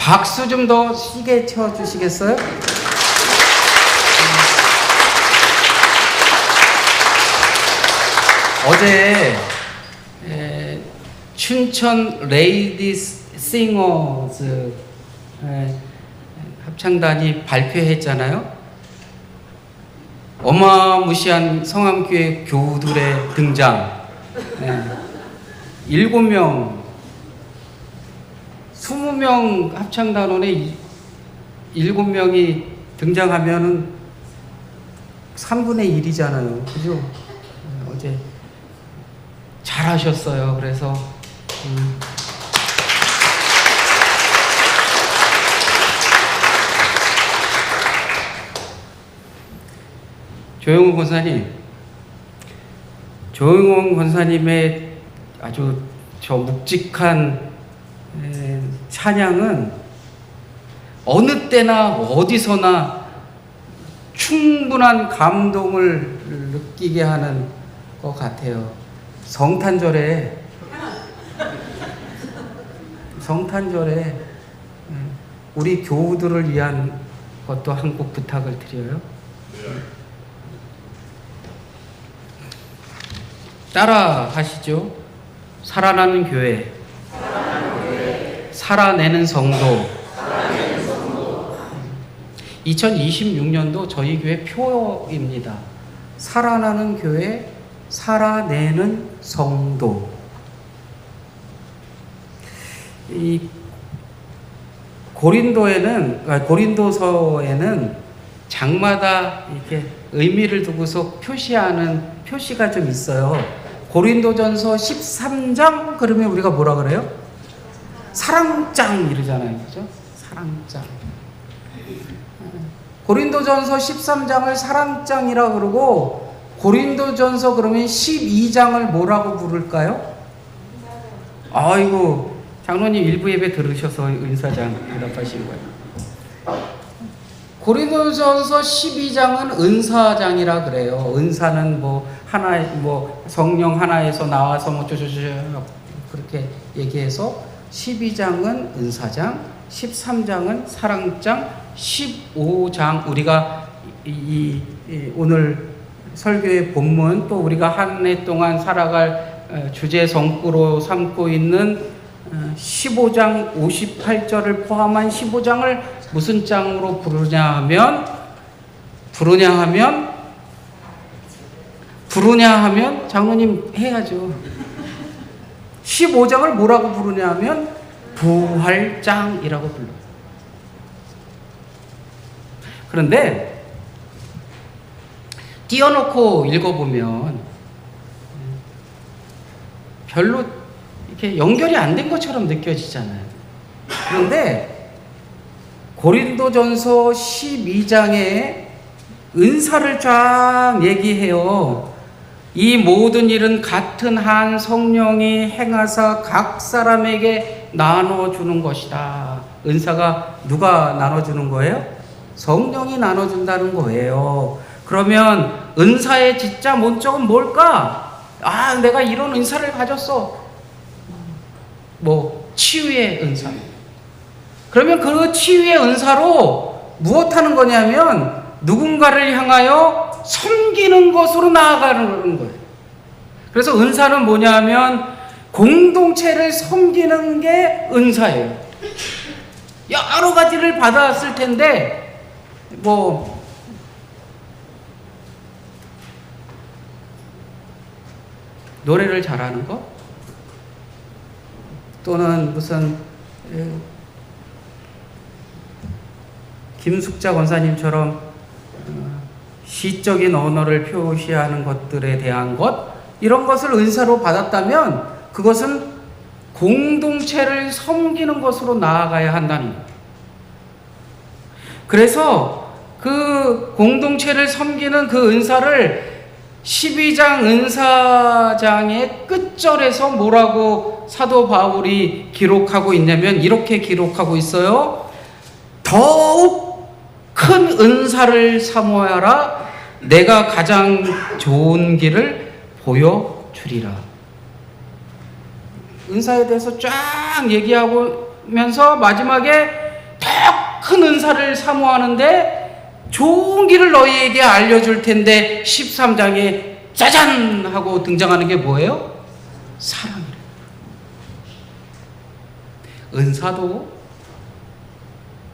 박수 좀 더 시게 쳐주시겠어요? 어제 춘천 레이디스 싱어즈 합창단이 발표했잖아요. 어마무시한 성암교회 교우들의 등장. 7명, 20명 합창단원에 7명이 등장하면은 3분의 1이잖아요. 그죠? 어제 잘하셨어요. 그래서 조영훈 권사님의 아주 저 묵직한 찬양은 어느 때나 어디서나 충분한 감동을 느끼게 하는 것 같아요. 성탄절에 우리 교우들을 위한 것도 한 곡 부탁을 드려요. 따라 하시죠. 살아나는 교회, 살아내는 성도. 2026년도 저희 교회 표입니다. 살아나는 교회, 살아내는 성도. 이 고린도서에는 장마다 이렇게 의미를 두고서 표시하는 표시가 좀 있어요. 고린도전서 13장 그러면 우리가 뭐라 그래요? 사랑장 이러잖아요. 그죠? 사랑장. 고린도전서 13장을 사랑장이라 그러고 고린도전서 그러면 12장을 뭐라고 부를까요? 아이고, 장로님 일부 예배 들으셔서 은사장 대답하신 거예요. 고린도전서 12장은 은사장이라 그래요. 은사는 성령 하나에서 나와서 그렇게 얘기해서 12장은 은사장, 13장은 사랑장, 15장 우리가 오늘 설교의 본문 또 우리가 한 해 동안 살아갈 주제 성구로 삼고 있는 15장 58절을 포함한 15장을 무슨 장으로 부르냐 하면 장로님 해야죠. 15장을 뭐라고 부르냐 하면 부활장이라고 불러요. 그런데 띄워놓고 읽어보면 별로 이렇게 연결이 안 된 것처럼 느껴지잖아요. 그런데 고린도전서 12장에 은사를 쫙 얘기해요. 이 모든 일은 같은 한 성령이 행하사 각 사람에게 나눠주는 것이다. 은사가 누가 나눠주는 거예요? 성령이 나눠준다는 거예요. 그러면 은사의 진짜 본적은 뭘까? 내가 이런 은사를 가졌어. 치유의 은사. 그러면 그 치유의 은사로 무엇 하는 거냐면 누군가를 향하여 섬기는 것으로 나아가는 거예요. 그래서 은사는 뭐냐면 공동체를 섬기는 게 은사예요. 여러 가지를 받았을 텐데 노래를 잘하는 거 또는 무슨 김숙자 권사님처럼 시적인 언어를 표시하는 것들에 대한 것 이런 것을 은사로 받았다면 그것은 공동체를 섬기는 것으로 나아가야 한다는 거예요. 그래서 그 공동체를 섬기는 그 은사를 12장 은사장의 끝절에서 뭐라고 사도 바울이 기록하고 있냐면 이렇게 기록하고 있어요. 더욱 큰 은사를 사모하라. 내가 가장 좋은 길을 보여주리라. 은사에 대해서 쫙 얘기하면서 마지막에 더 큰 은사를 사모하는데 좋은 길을 너희에게 알려줄 텐데 13장에 짜잔 하고 등장하는 게 뭐예요? 사랑이래요. 은사도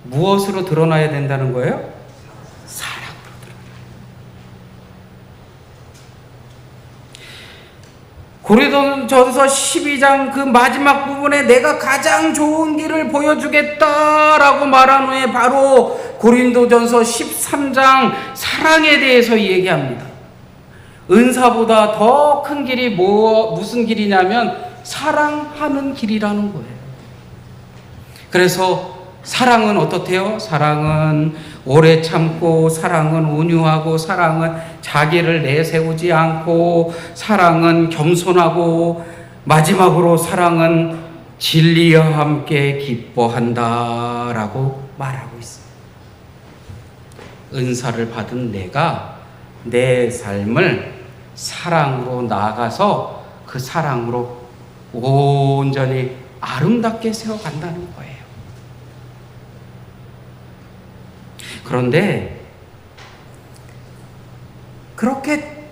무엇으로 드러나야 된다는 거예요? 사랑으로 드러나요. 고린도전서 12장 그 마지막 부분에 내가 가장 좋은 길을 보여주겠다라고 말한 후에 바로 고린도전서 13장 사랑에 대해서 얘기합니다. 은사보다 더 큰 길이 무슨 길이냐면 사랑하는 길이라는 거예요. 그래서 사랑은 어떻대요? 사랑은 오래 참고, 사랑은 온유하고, 사랑은 자기를 내세우지 않고, 사랑은 겸손하고, 마지막으로 사랑은 진리와 함께 기뻐한다 라고 말하고 있습니다. 은사를 받은 내가 내 삶을 사랑으로 나아가서 그 사랑으로 온전히 아름답게 세워간다는 거예요. 그런데 그렇게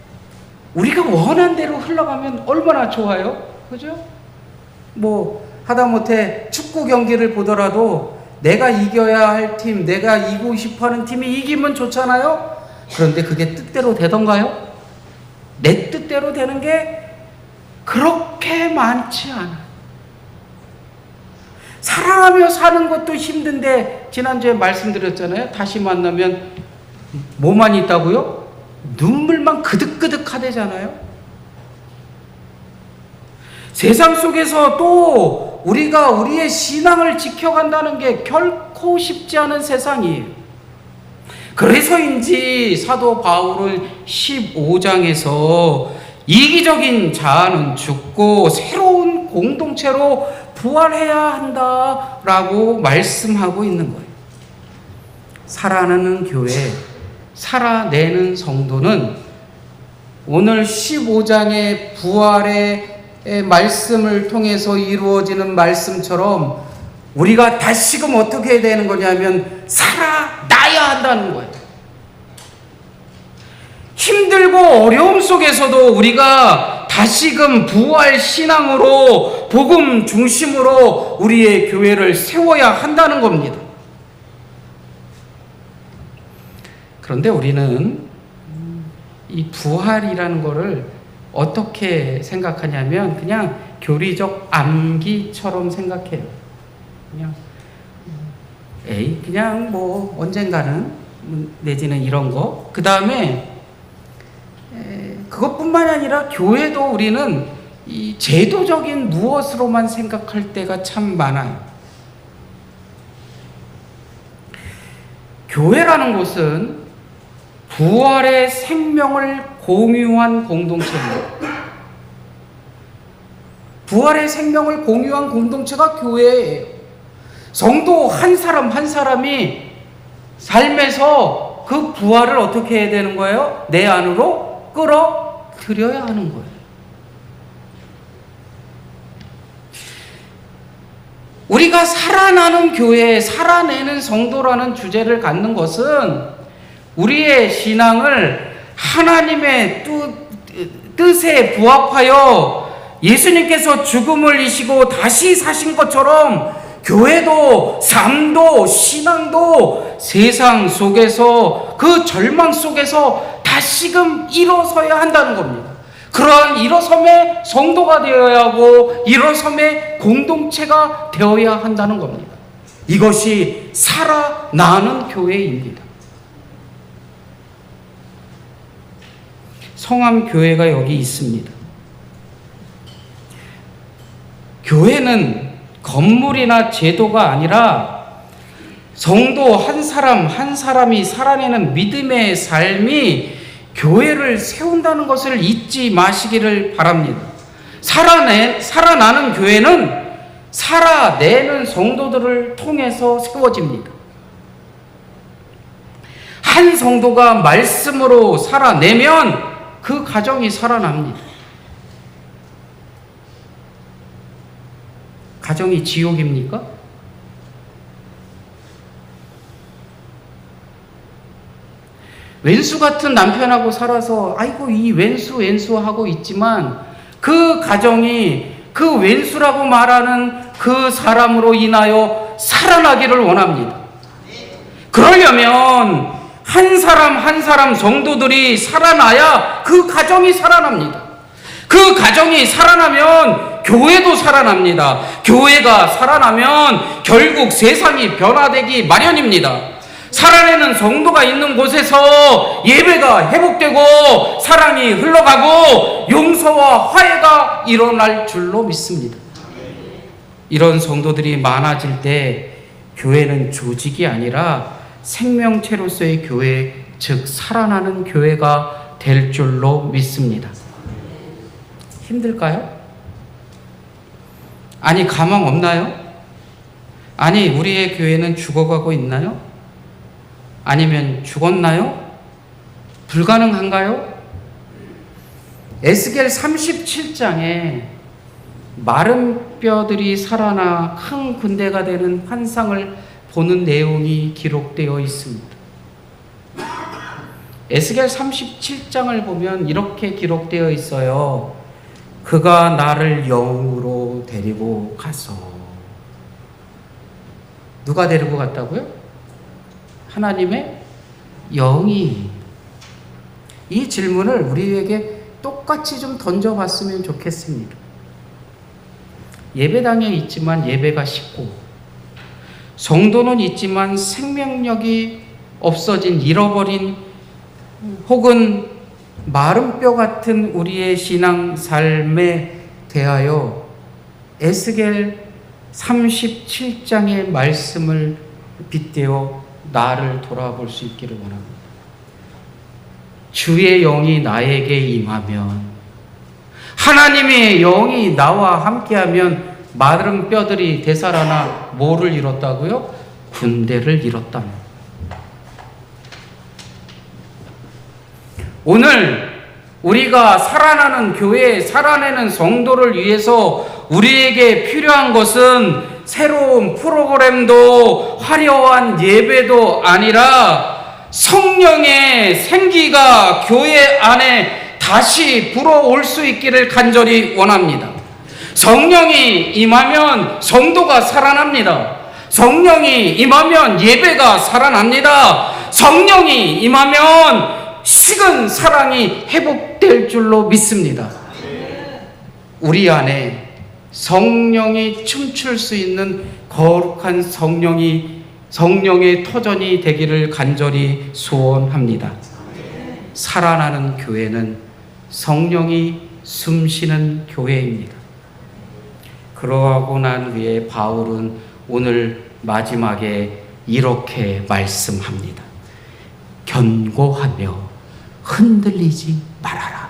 우리가 원한 대로 흘러가면 얼마나 좋아요? 그죠? 뭐 하다못해 축구 경기를 보더라도 내가 이겨야 할 팀, 내가 이기고 싶어하는 팀이 이기면 좋잖아요? 그런데 그게 뜻대로 되던가요? 내 뜻대로 되는 게 그렇게 많지 않아요. 사랑하며 사는 것도 힘든데 지난주에 말씀드렸잖아요. 다시 만나면 뭐만 있다고요? 눈물만 그득그득 하대잖아요. 세상 속에서 또 우리가 우리의 신앙을 지켜간다는 게 결코 쉽지 않은 세상이에요. 그래서인지 사도 바울은 15장에서 이기적인 자아는 죽고 새로운 공동체로 부활해야 한다라고 말씀하고 있는 거예요. 살아나는 교회, 살아내는 성도는 오늘 15장의 부활의 말씀을 통해서 이루어지는 말씀처럼 우리가 다시금 어떻게 해야 되는 거냐면 살아나야 한다는 거예요. 힘들고 어려움 속에서도 우리가 다시금 부활 신앙으로 복음 중심으로 우리의 교회를 세워야 한다는 겁니다. 그런데 우리는 이 부활이라는 거를 어떻게 생각하냐면 그냥 교리적 암기처럼 생각해요. 그냥 뭐 언젠가는 내지는 이런 거. 그 다음에 그것뿐만이 아니라 교회도 우리는 이 제도적인 무엇으로만 생각할 때가 참 많아요. 교회라는 곳은 부활의 생명을 공유한 공동체입니다. 부활의 생명을 공유한 공동체가 교회예요. 성도 한 사람 한 사람이 삶에서 그 부활을 어떻게 해야 되는 거예요? 내 안으로 끌어들여야 하는 거예요. 우리가 살아나는 교회, 살아내는 성도라는 주제를 갖는 것은 우리의 신앙을 하나님의 뜻에 부합하여 예수님께서 죽음을 이시고 다시 사신 것처럼 교회도 삶도 신앙도 세상 속에서 그 절망 속에서 다시금 일어서야 한다는 겁니다. 그러한 일어섬의 성도가 되어야 하고 일어섬의 공동체가 되어야 한다는 겁니다. 이것이 살아나는 교회입니다. 성암교회가 여기 있습니다. 교회는 건물이나 제도가 아니라 성도 한 사람 한 사람이 살아내는 믿음의 삶이 교회를 세운다는 것을 잊지 마시기를 바랍니다. 살아나는 교회는 살아내는 성도들을 통해서 세워집니다. 한 성도가 말씀으로 살아내면 그 가정이 살아납니다. 가정이 지옥입니까? 왼수 같은 남편하고 살아서 아이고 이 왼수 하고 있지만 그 가정이 그 왼수라고 말하는 그 사람으로 인하여 살아나기를 원합니다. 그러려면 한 사람 한 사람 성도들이 살아나야 그 가정이 살아납니다. 그 가정이 살아나면 교회도 살아납니다. 교회가 살아나면 결국 세상이 변화되기 마련입니다. 살아내는 성도가 있는 곳에서 예배가 회복되고 사랑이 흘러가고 용서와 화해가 일어날 줄로 믿습니다. 이런 성도들이 많아질 때 교회는 조직이 아니라 생명체로서의 교회, 즉 살아나는 교회가 될 줄로 믿습니다. 힘들까요? 아니 가망 없나요? 아니 우리의 교회는 죽어가고 있나요? 아니면 죽었나요? 불가능한가요? 에스겔 37장에 마른 뼈들이 살아나 큰 군대가 되는 환상을 보는 내용이 기록되어 있습니다. 에스겔 37장을 보면 이렇게 기록되어 있어요. 그가 나를 영으로 데리고 가서. 누가 데리고 갔다고요? 하나님의 영이. 이 질문을 우리에게 똑같이 좀 던져봤으면 좋겠습니다. 예배당에 있지만 예배가 식고, 성도는 있지만 생명력이 없어진, 잃어버린, 혹은 마른 뼈 같은 우리의 신앙 삶에 대하여 에스겔 37장의 말씀을 빗대어 나를 돌아볼 수 있기를 원합니다. 주의 영이 나에게 임하면, 하나님의 영이 나와 함께하면 마른 뼈들이 되살아나 뭐를 이뤘다고요? 군대를 이뤘답니다. 오늘 우리가 살아나는 교회, 살아내는 성도를 위해서 우리에게 필요한 것은 새로운 프로그램도 화려한 예배도 아니라 성령의 생기가 교회 안에 다시 불어올 수 있기를 간절히 원합니다. 성령이 임하면 성도가 살아납니다. 성령이 임하면 예배가 살아납니다. 성령이 임하면 식은 사랑이 회복될 줄로 믿습니다. 우리 안에 성령이 춤출 수 있는 거룩한 성령의 터전이 되기를 간절히 소원합니다. 살아나는 교회는 성령이 숨쉬는 교회입니다. 그러하고 난 후에 바울은 오늘 마지막에 이렇게 말씀합니다. 견고하며 흔들리지 말아라.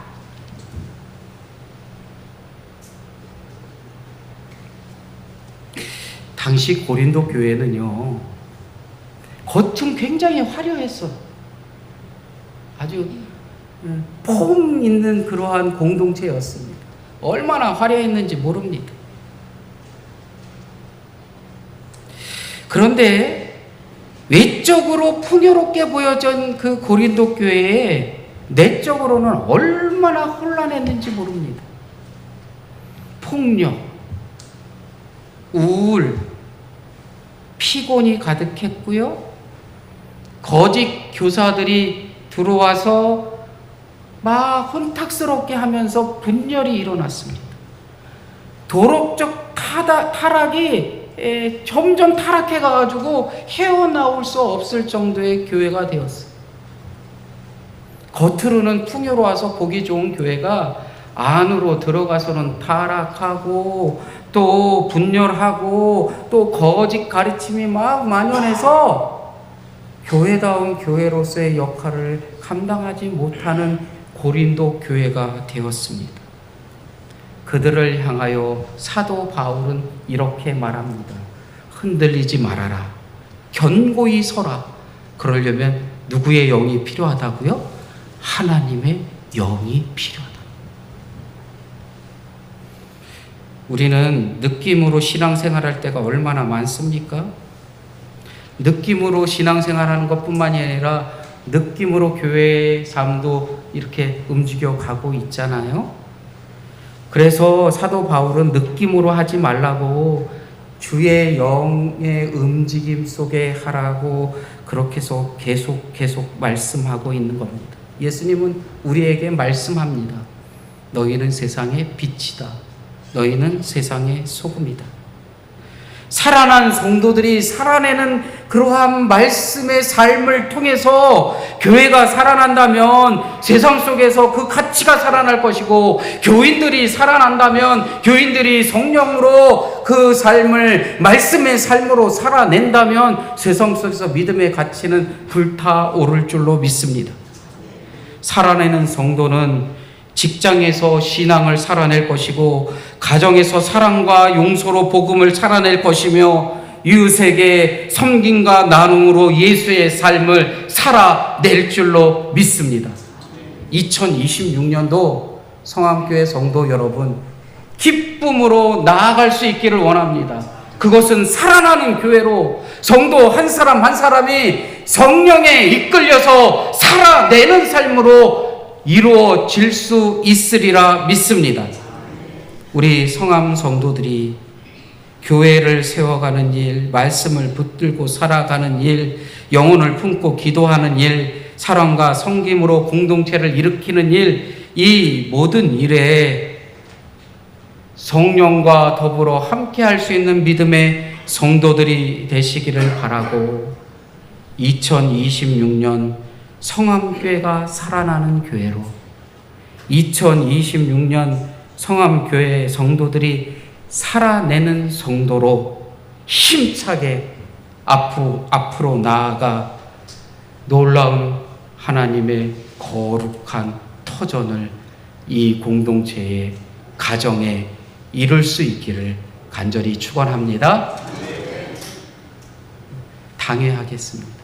당시 고린도 교회는요, 겉은 굉장히 화려했어요. 아주 폼 있는 그러한 공동체였습니다. 얼마나 화려했는지 모릅니다. 그런데 외적으로 풍요롭게 보여진 그 고린도 교회에 내적으로는 얼마나 혼란했는지 모릅니다. 폭력, 우울, 피곤이 가득했고요. 거짓 교사들이 들어와서 막 혼탁스럽게 하면서 분열이 일어났습니다. 도덕적 타락이 점점 타락해 가지고 헤어나올 수 없을 정도의 교회가 되었어요. 겉으로는 풍요로워서 보기 좋은 교회가 안으로 들어가서는 타락하고 또 분열하고 또 거짓 가르침이 막 만연해서 교회다운 교회로서의 역할을 감당하지 못하는 고린도 교회가 되었습니다. 그들을 향하여 사도 바울은 이렇게 말합니다. 흔들리지 말아라. 견고히 서라. 그러려면 누구의 영이 필요하다고요? 하나님의 영이 필요하다. 우리는 느낌으로 신앙생활할 때가 얼마나 많습니까? 느낌으로 신앙생활하는 것뿐만이 아니라 느낌으로 교회의 삶도 이렇게 움직여 가고 있잖아요. 그래서 사도 바울은 느낌으로 하지 말라고 주의 영의 움직임 속에 하라고 그렇게 해서 계속 말씀하고 있는 겁니다. 예수님은 우리에게 말씀합니다. 너희는 세상의 빛이다. 너희는 세상의 소금이다. 살아난 성도들이 살아내는 그러한 말씀의 삶을 통해서 교회가 살아난다면 세상 속에서 그 가치가 살아날 것이고, 교인들이 살아난다면 교인들이 성령으로 그 삶을 말씀의 삶으로 살아낸다면 세상 속에서 믿음의 가치는 불타오를 줄로 믿습니다. 살아내는 성도는 직장에서 신앙을 살아낼 것이고, 가정에서 사랑과 용서로 복음을 살아낼 것이며, 이웃에게 섬김과 나눔으로 예수의 삶을 살아낼 줄로 믿습니다. 2026년도 성암교회 성도 여러분, 기쁨으로 나아갈 수 있기를 원합니다. 그것은 살아나는 교회로 성도 한 사람 한 사람이 성령에 이끌려서 살아내는 삶으로 이루어질 수 있으리라 믿습니다. 우리 성암 성도들이 교회를 세워가는 일, 말씀을 붙들고 살아가는 일, 영혼을 품고 기도하는 일, 사랑과 섬김으로 공동체를 일으키는 일, 이 모든 일에 성령과 더불어 함께할 수 있는 믿음의 성도들이 되시기를 바라고, 2026년 성암교회가 살아나는 교회로, 2026년 성암교회 성도들이 살아내는 성도로 힘차게 앞으로 나아가 놀라운 하나님의 거룩한 터전을 이 공동체의 가정에 이룰 수 있기를 간절히 축원합니다. 당회하겠습니다.